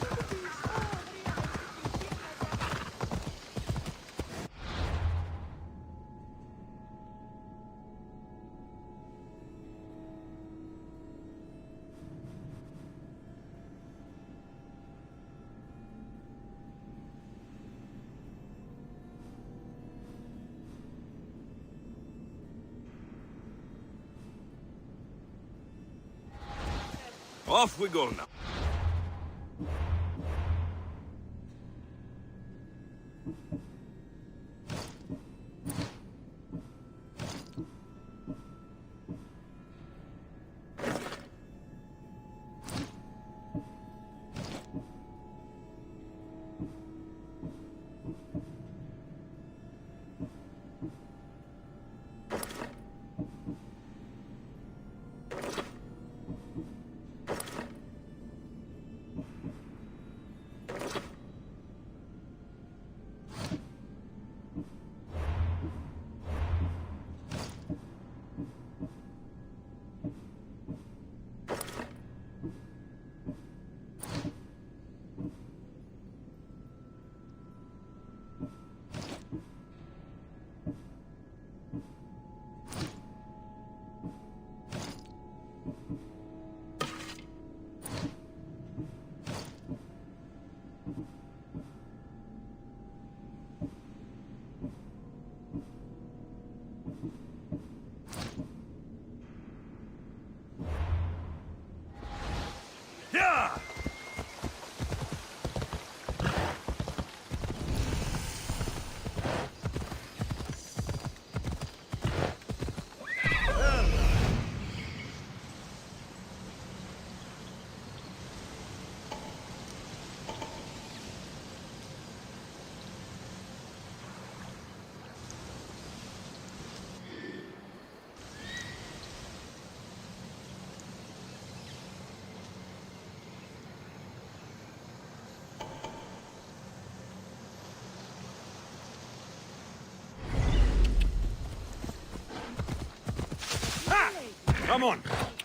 [SPEAKER 2] Off we go now.
[SPEAKER 1] Come on.